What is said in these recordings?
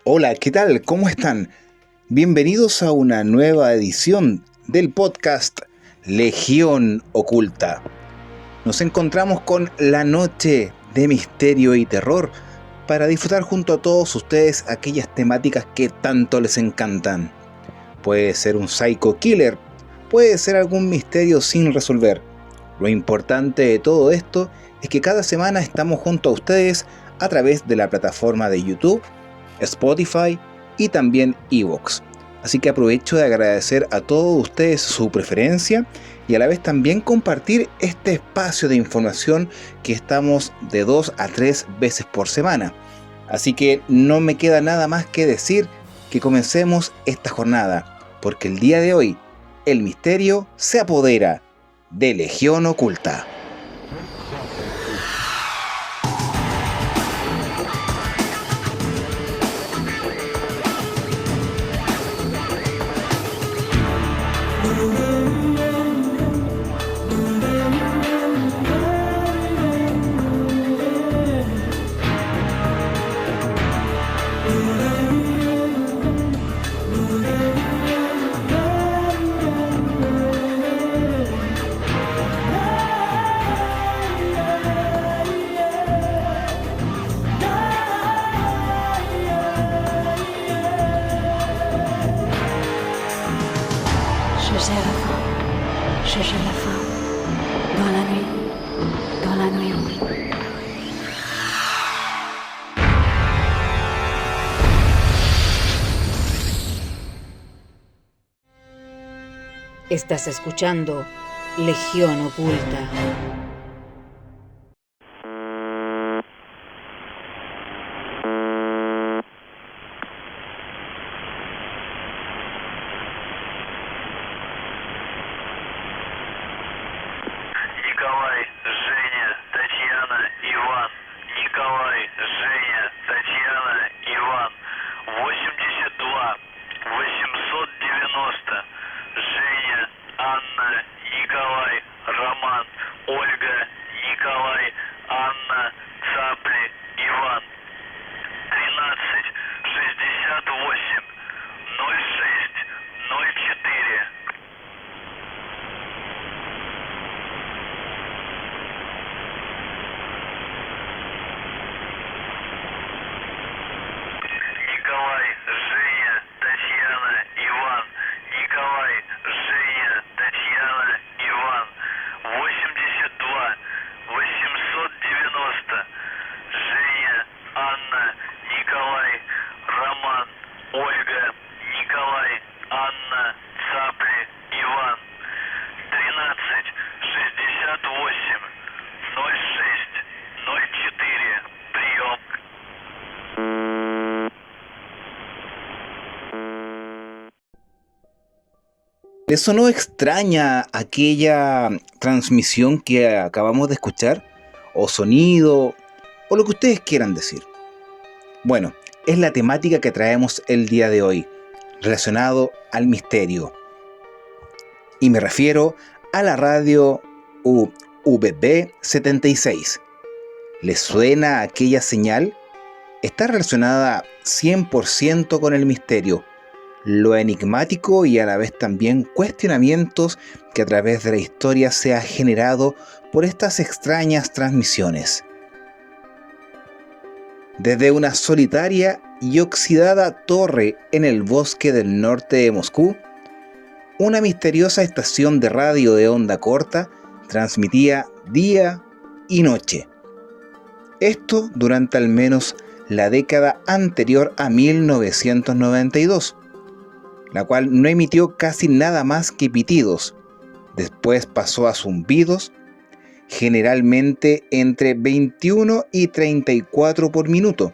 Hola, ¿qué tal? ¿Cómo están? Bienvenidos a una nueva edición del podcast Legión Oculta. Nos encontramos con la noche de misterio y terror para disfrutar junto a todos ustedes aquellas temáticas que tanto les encantan. Puede ser un psycho killer, puede ser algún misterio sin resolver. Lo importante de todo esto es que cada semana estamos junto a ustedes a través de la plataforma de YouTube, Spotify y también iVoox. Así que aprovecho de agradecer a todos ustedes su preferencia y a la vez también compartir este espacio de información que estamos de 2 a 3 veces por semana. Así que no me queda nada más que decir que comencemos esta jornada, porque el día de hoy el misterio se apodera de Legión Oculta. Cherchez la fin, dans la nuit, dans la nuit. Estás escuchando Legión Oculta. Николай, Женя, Татьяна, Иван. Николай, Женя, Татьяна, Иван. 82 890. Женя, Анна, Николай, Роман, Ольга, Николай, Анна, Цапли, Иван. 13 68 06 04. Николай, Женя, Татьяна, Иван. Николай, Женя, Татьяна, Иван. 82 890. Женя, Анна, Николай, Роман, Ольга, Николай, Анна, Цапли, Иван. 13 68 06 04. Прием. ¿Les sonó extraña aquella transmisión que acabamos de escuchar? ¿O sonido? ¿O lo que ustedes quieran decir? Bueno, es la temática que traemos el día de hoy, relacionado al misterio. Y me refiero a la radio UVB 76. ¿Les suena aquella señal? Está relacionada 100% con el misterio, lo enigmático y a la vez también cuestionamientos que a través de la historia se ha generado por estas extrañas transmisiones. Desde una solitaria y oxidada torre en el bosque del norte de Moscú, una misteriosa estación de radio de onda corta transmitía día y noche. Esto durante al menos la década anterior a 1992, la cual no emitió casi nada más que pitidos. Después pasó a zumbidos, generalmente entre 21 y 34 por minuto,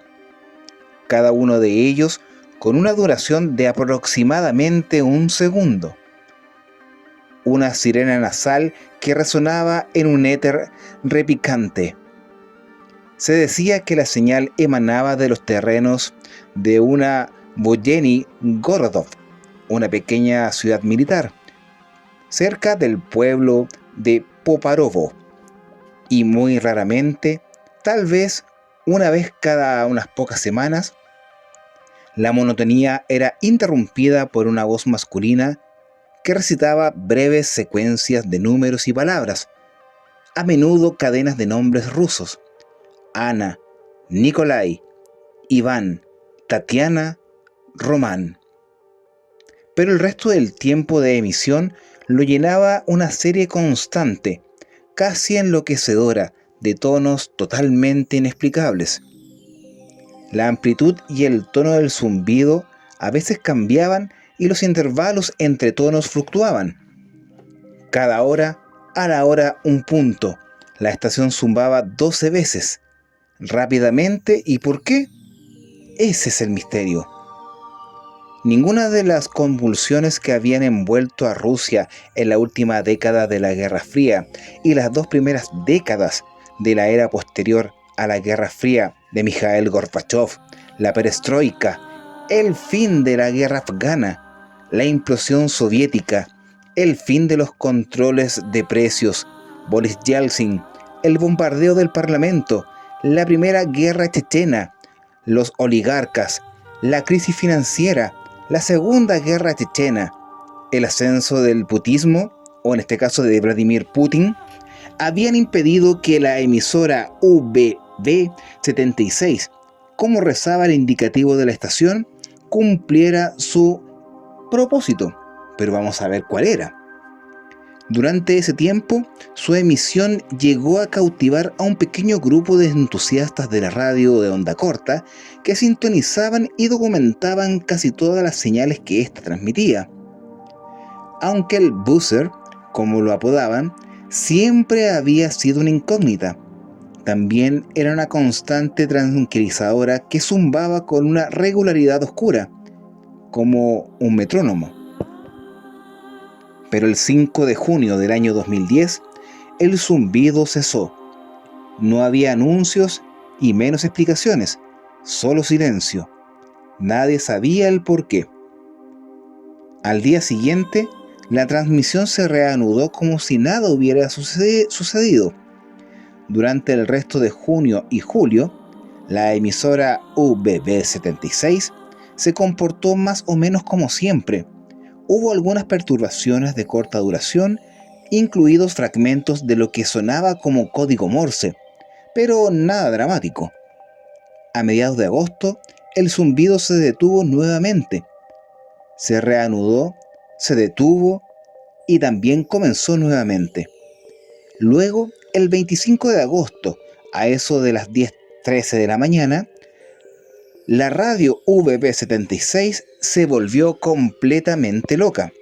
cada uno de ellos con una duración de aproximadamente un segundo. Una sirena nasal que resonaba en un éter repicante. Se decía que la señal emanaba de los terrenos de una Boyeni Gorodov, una pequeña ciudad militar, cerca del pueblo de Poparovo, y muy raramente, tal vez una vez cada unas pocas semanas, La monotonía era interrumpida por una voz masculina que recitaba breves secuencias de números y palabras, a menudo cadenas de nombres rusos: Ana, Nikolai, Iván, Tatiana, Román. Pero el resto del tiempo de emisión lo llenaba una serie constante, casi enloquecedora, de tonos totalmente inexplicables. La amplitud y el tono del zumbido a veces cambiaban y los intervalos entre tonos fluctuaban. Cada hora, a la hora un punto, la estación zumbaba 12 veces, rápidamente. ¿Y por qué? Ese es el misterio. Ninguna de las convulsiones que habían envuelto a Rusia en la última década de la Guerra Fría y las 2 primeras décadas de la era posterior a la Guerra Fría de Mikhail Gorbachev, la perestroika, el fin de la guerra afgana, la implosión soviética, el fin de los controles de precios, Boris Yeltsin, el bombardeo del Parlamento, la primera guerra chechena, los oligarcas, la crisis financiera, la segunda guerra chechena, el ascenso del putismo, o en este caso de Vladimir Putin, habían impedido que la emisora UBB76, como rezaba el indicativo de la estación, cumpliera su propósito. Pero vamos a ver cuál era. Durante ese tiempo, su emisión llegó a cautivar a un pequeño grupo de entusiastas de la radio de onda corta que sintonizaban y documentaban casi todas las señales que ésta transmitía. Aunque el buzzer, como lo apodaban, siempre había sido una incógnita, también era una constante tranquilizadora que zumbaba con una regularidad oscura, como un metrónomo. Pero el 5 de junio del año 2010, el zumbido cesó. No había anuncios y menos explicaciones, solo silencio. Nadie sabía el porqué. Al día siguiente, la transmisión se reanudó como si nada hubiera sucedido. Durante el resto de junio y julio, la emisora UBB76 se comportó más o menos como siempre. Hubo algunas perturbaciones de corta duración, incluidos fragmentos de lo que sonaba como código Morse, pero nada dramático. A mediados de agosto, el zumbido se detuvo nuevamente. Se reanudó, se detuvo y también comenzó nuevamente. Luego, el 25 de agosto, a eso de las 10:13 de la mañana, la radio UBB76 se volvió completamente loca.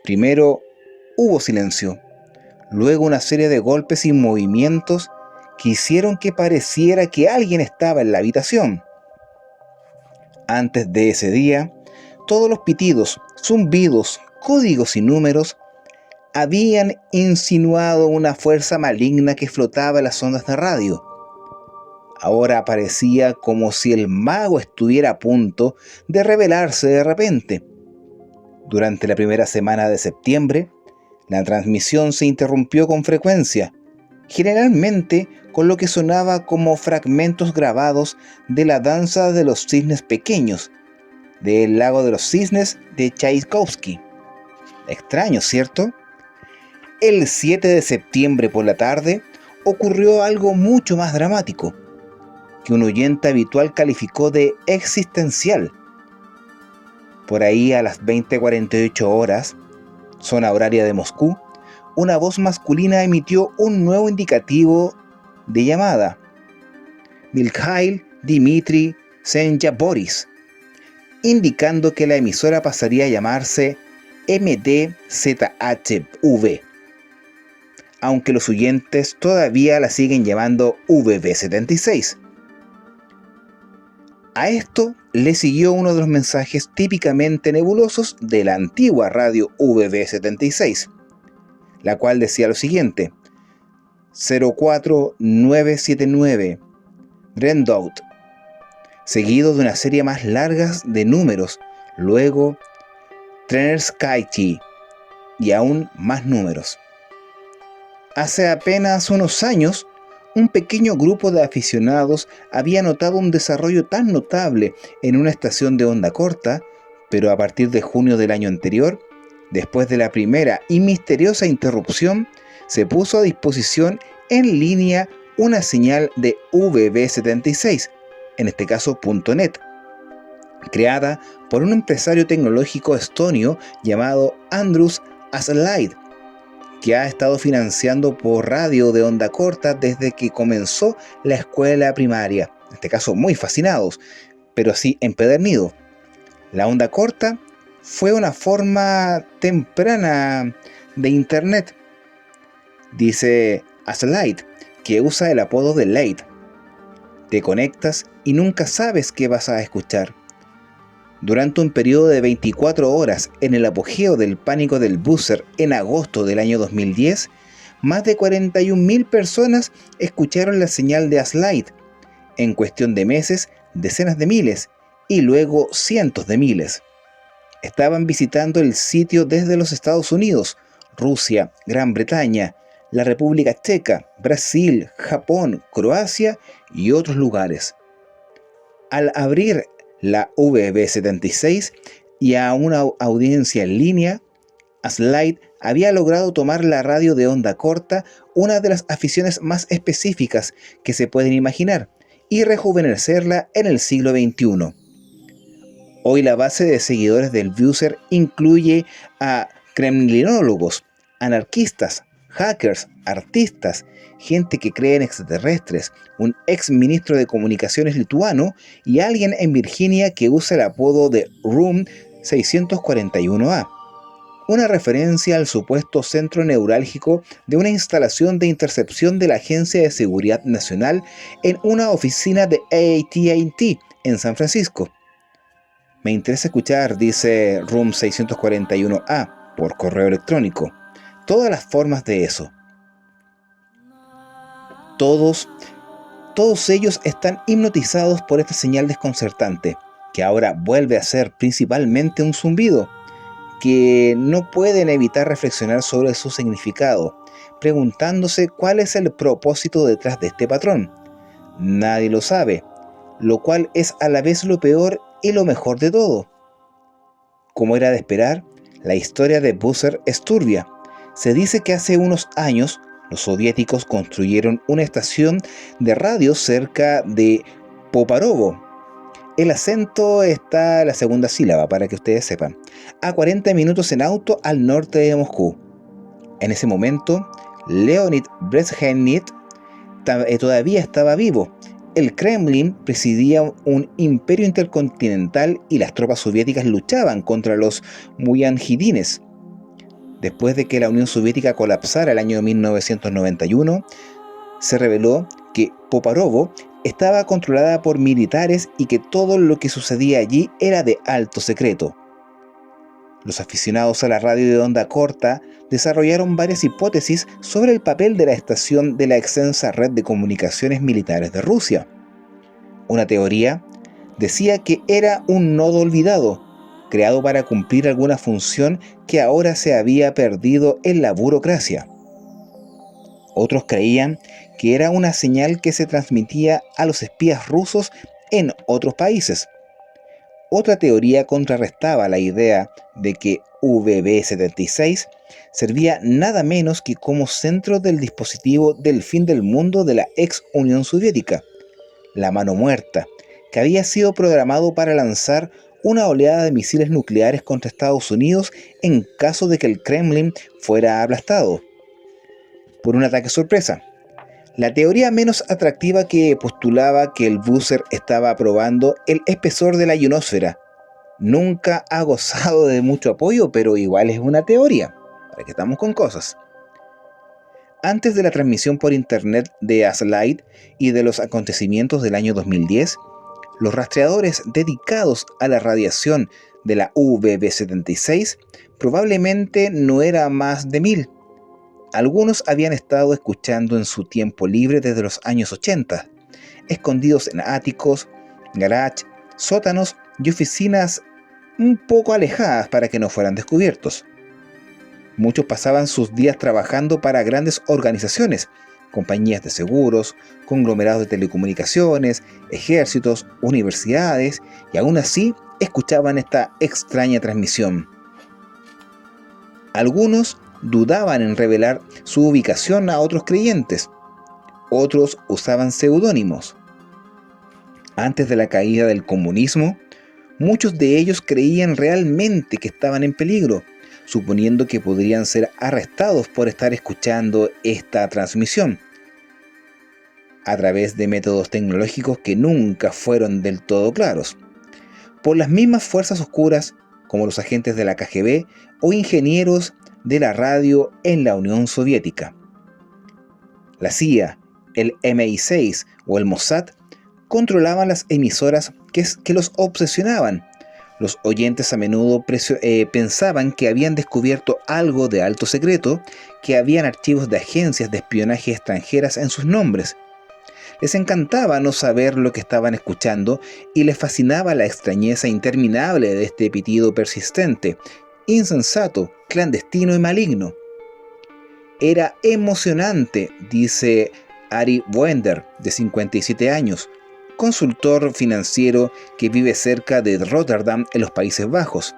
Primero hubo silencio, luego una serie de golpes y movimientos que hicieron que pareciera que alguien estaba en la habitación. Antes de ese día, todos los pitidos, zumbidos, códigos y números habían insinuado una fuerza maligna que flotaba en las ondas de radio. Ahora parecía como si el mago estuviera a punto de revelarse de repente. Durante la primera semana de septiembre, la transmisión se interrumpió con frecuencia, generalmente con lo que sonaba como fragmentos grabados de la danza de los cisnes pequeños, del lago de los cisnes de Tchaikovsky. Extraño, ¿cierto? El 7 de septiembre por la tarde ocurrió algo mucho más dramático, que un oyente habitual calificó de existencial. Por ahí a las 20:48 horas, zona horaria de Moscú, una voz masculina emitió un nuevo indicativo de llamada: Mikhail Dmitry Senja Boris, indicando que la emisora pasaría a llamarse MDZHV, aunque los oyentes todavía la siguen llamando VB76. A esto le siguió uno de los mensajes típicamente nebulosos de la antigua radio VB76, la cual decía lo siguiente: 04979 Rendout, seguido de una serie más larga de números, luego Trenerskaity y aún más números. Hace apenas unos años, un pequeño grupo de aficionados había notado un desarrollo tan notable en una estación de onda corta, pero a partir de junio del año anterior, después de la primera y misteriosa interrupción, se puso a disposición en línea una señal de VB76, en este caso .net, creada por un empresario tecnológico estonio llamado Andrus Aslaid, que ha estado financiando por radio de onda corta desde que comenzó la escuela primaria, en este caso muy fascinados, pero así empedernidos. La onda corta fue una forma temprana de Internet, dice Aslaid, que usa el apodo de Late. Te conectas y nunca sabes qué vas a escuchar. Durante un periodo de 24 horas en el apogeo del pánico del buzzer en agosto del año 2010, más de 41.000 personas escucharon la señal de Aslaid. En cuestión de meses, decenas de miles y luego cientos de miles. Estaban visitando el sitio desde los Estados Unidos, Rusia, Gran Bretaña, la República Checa, Brasil, Japón, Croacia y otros lugares. Al abrir la VB76 y a una audiencia en línea, Aslaid había logrado tomar la radio de onda corta, una de las aficiones más específicas que se pueden imaginar, y rejuvenecerla en el siglo XXI. Hoy la base de seguidores del buzzer incluye a kremlinólogos, anarquistas, hackers, artistas, gente que cree en extraterrestres, un ex ministro de comunicaciones lituano y alguien en Virginia que usa el apodo de Room 641A, una referencia al supuesto centro neurálgico de una instalación de intercepción de la Agencia de Seguridad Nacional en una oficina de AT&T en San Francisco. Me interesa escuchar, dice Room 641A, por correo electrónico, todas las formas de eso. Todos ellos están hipnotizados por esta señal desconcertante, que ahora vuelve a ser principalmente un zumbido, que no pueden evitar reflexionar sobre su significado, preguntándose cuál es el propósito detrás de este patrón. Nadie lo sabe, lo cual es a la vez lo peor y lo mejor de todo. Como era de esperar, la historia de buzzer es turbia. Se dice que hace unos años los soviéticos construyeron una estación de radio cerca de Poparovo. El acento está en la segunda sílaba, para que ustedes sepan, a 40 minutos en auto al norte de Moscú. En ese momento, Leonid Brezhnev todavía estaba vivo. El Kremlin presidía un imperio intercontinental y las tropas soviéticas luchaban contra los mujahidines. Después de que la Unión Soviética colapsara el año 1991, se reveló que Poparovo estaba controlada por militares y que todo lo que sucedía allí era de alto secreto. Los aficionados a la radio de onda corta desarrollaron varias hipótesis sobre el papel de la estación de la extensa red de comunicaciones militares de Rusia. Una teoría decía que era un nodo olvidado, creado para cumplir alguna función que ahora se había perdido en la burocracia. Otros creían que era una señal que se transmitía a los espías rusos en otros países. Otra teoría contrarrestaba la idea de que VB76 servía nada menos que como centro del dispositivo del fin del mundo de la ex Unión Soviética, la mano muerta, que había sido programado para lanzar una oleada de misiles nucleares contra Estados Unidos en caso de que el Kremlin fuera aplastado por un ataque sorpresa. La teoría menos atractiva, que postulaba que el buzzer estaba probando el espesor de la ionosfera, nunca ha gozado de mucho apoyo, pero igual es una teoría, para que estamos con cosas. Antes de la transmisión por internet de Aslaid y de los acontecimientos del año 2010, los rastreadores dedicados a la radiación de la VB76 probablemente no era más de 1000. Algunos habían estado escuchando en su tiempo libre desde los años 80, escondidos en áticos, garages, sótanos y oficinas un poco alejadas para que no fueran descubiertos. Muchos pasaban sus días trabajando para grandes organizaciones, compañías de seguros, conglomerados de telecomunicaciones, ejércitos, universidades, y aún así escuchaban esta extraña transmisión. Algunos dudaban en revelar su ubicación a otros creyentes, otros usaban seudónimos. Antes de la caída del comunismo, muchos de ellos creían realmente que estaban en peligro, suponiendo que podrían ser arrestados por estar escuchando esta transmisión, a través de métodos tecnológicos que nunca fueron del todo claros, por las mismas fuerzas oscuras como los agentes de la KGB o ingenieros de la radio en la Unión Soviética. La CIA, el MI6 o el Mossad controlaban las emisoras que los obsesionaban. Los oyentes a menudo pensaban que habían descubierto algo de alto secreto, que habían archivos de agencias de espionaje extranjeras en sus nombres. Les encantaba no saber lo que estaban escuchando y les fascinaba la extrañeza interminable de este pitido persistente, insensato, clandestino y maligno. Era emocionante, dice Ari Boender, de 57 años, consultor financiero que vive cerca de Rotterdam en los Países Bajos.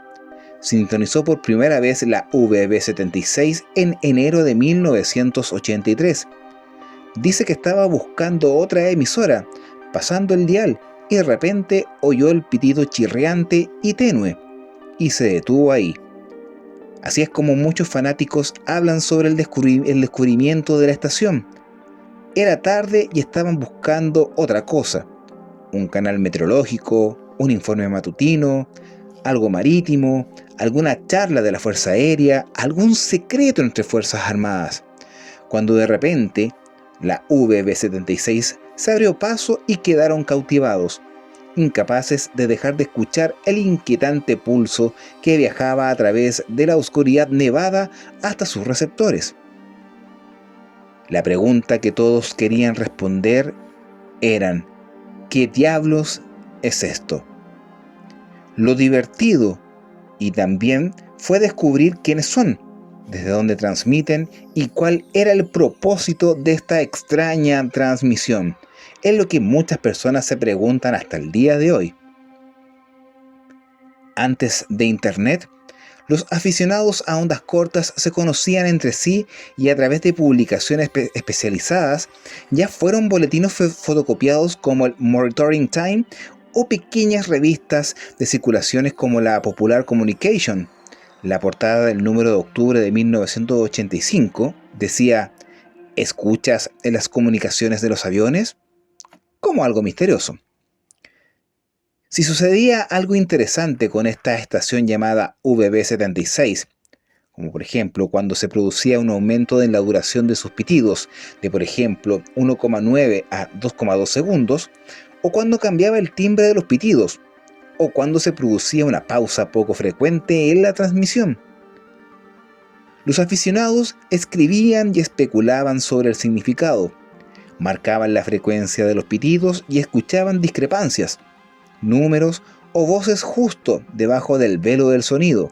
Sintonizó por primera vez la VB76 en enero de 1983. Dice que estaba buscando otra emisora, pasando el dial, y de repente oyó el pitido chirriante y tenue, y se detuvo ahí. Así es como muchos fanáticos hablan sobre el descubrimiento de la estación. Era tarde y estaban buscando otra cosa: un canal meteorológico, un informe matutino, algo marítimo, alguna charla de la Fuerza Aérea, algún secreto entre Fuerzas Armadas, cuando de repente la VB76 se abrió paso y quedaron cautivados, incapaces de dejar de escuchar el inquietante pulso que viajaba a través de la oscuridad nevada hasta sus receptores. La pregunta que todos querían responder eran: ¿qué diablos es esto? Lo divertido y también fue descubrir quiénes son, desde dónde transmiten y cuál era el propósito de esta extraña transmisión. Es lo que muchas personas se preguntan hasta el día de hoy. Antes de Internet, los aficionados a ondas cortas se conocían entre sí y a través de publicaciones especializadas, ya fueron boletines fotocopiados como el Monitoring Time o pequeñas revistas de circulaciones como la Popular Communication. La portada del número de octubre de 1985 decía: ¿escuchas en las comunicaciones de los aviones? Como algo misterioso. Si sucedía algo interesante con esta estación llamada VB76, como por ejemplo cuando se producía un aumento en la duración de sus pitidos de por ejemplo 1,9 a 2,2 segundos, o cuando cambiaba el timbre de los pitidos, o cuando se producía una pausa poco frecuente en la transmisión. Los aficionados escribían y especulaban sobre el significado, marcaban la frecuencia de los pitidos y escuchaban discrepancias, números o voces justo debajo del velo del sonido.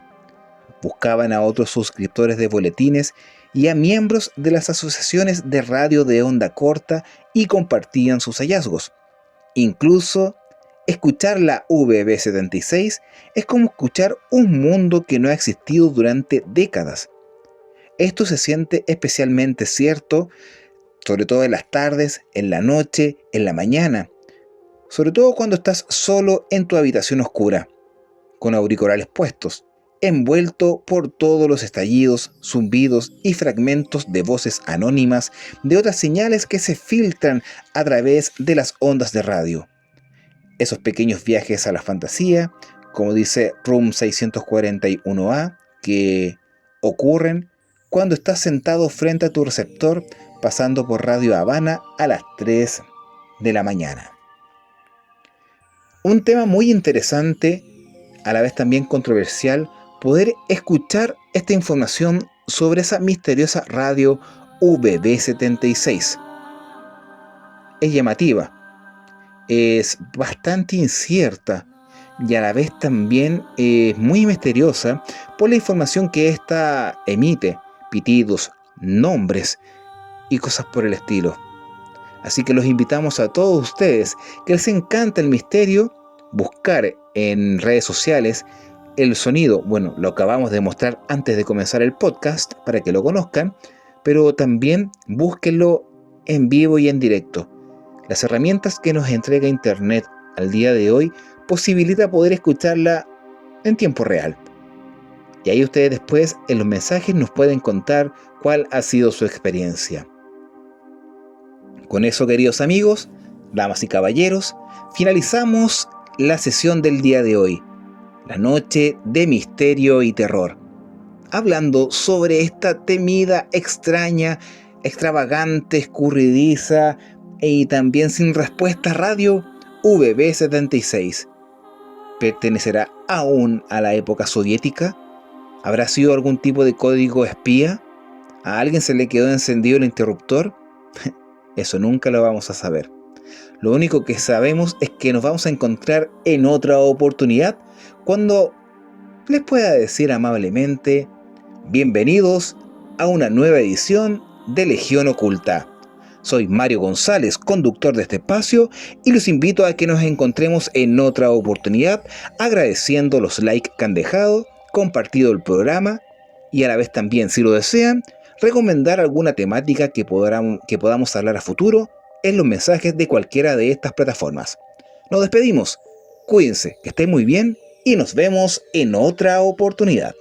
Buscaban a otros suscriptores de boletines y a miembros de las asociaciones de radio de onda corta y compartían sus hallazgos. Incluso escuchar la VB76 es como escuchar un mundo que no ha existido durante décadas. Esto se siente especialmente cierto, sobre todo en las tardes, en la noche, en la mañana, sobre todo cuando estás solo en tu habitación oscura, con auriculares puestos, envuelto por todos los estallidos, zumbidos y fragmentos de voces anónimas de otras señales que se filtran a través de las ondas de radio. Esos pequeños viajes a la fantasía, como dice Room 641A, que ocurren cuando estás sentado frente a tu receptor pasando por Radio Habana a las 3 de la mañana. Un tema muy interesante, a la vez también controversial, poder escuchar esta información sobre esa misteriosa radio VB76. Es llamativa, es bastante incierta y a la vez también es muy misteriosa por la información que ésta emite, pitidos, nombres y cosas por el estilo. Así que los invitamos a todos ustedes que les encanta el misterio, buscar en redes sociales el sonido. Bueno, lo acabamos de mostrar antes de comenzar el podcast para que lo conozcan, pero también búsquenlo en vivo y en directo. Las herramientas que nos entrega Internet al día de hoy posibilita poder escucharla en tiempo real. Y ahí ustedes después en los mensajes nos pueden contar cuál ha sido su experiencia. Con eso, queridos amigos, damas y caballeros, finalizamos la sesión del día de hoy, la noche de misterio y terror, hablando sobre esta temida, extraña, extravagante, escurridiza y también sin respuesta radio VB76. ¿Pertenecerá aún a la época soviética? ¿Habrá sido algún tipo de código espía? ¿A alguien se le quedó encendido el interruptor? Eso nunca lo vamos a saber. Lo único que sabemos es que nos vamos a encontrar en otra oportunidad cuando les pueda decir amablemente: bienvenidos a una nueva edición de Legión Oculta. Soy Mario González, conductor de este espacio, y los invito a que nos encontremos en otra oportunidad, agradeciendo los likes que han dejado, compartido el programa y a la vez también, si lo desean, recomendar alguna temática que podamos hablar a futuro en los mensajes de cualquiera de estas plataformas. Nos despedimos, cuídense, que estén muy bien y nos vemos en otra oportunidad.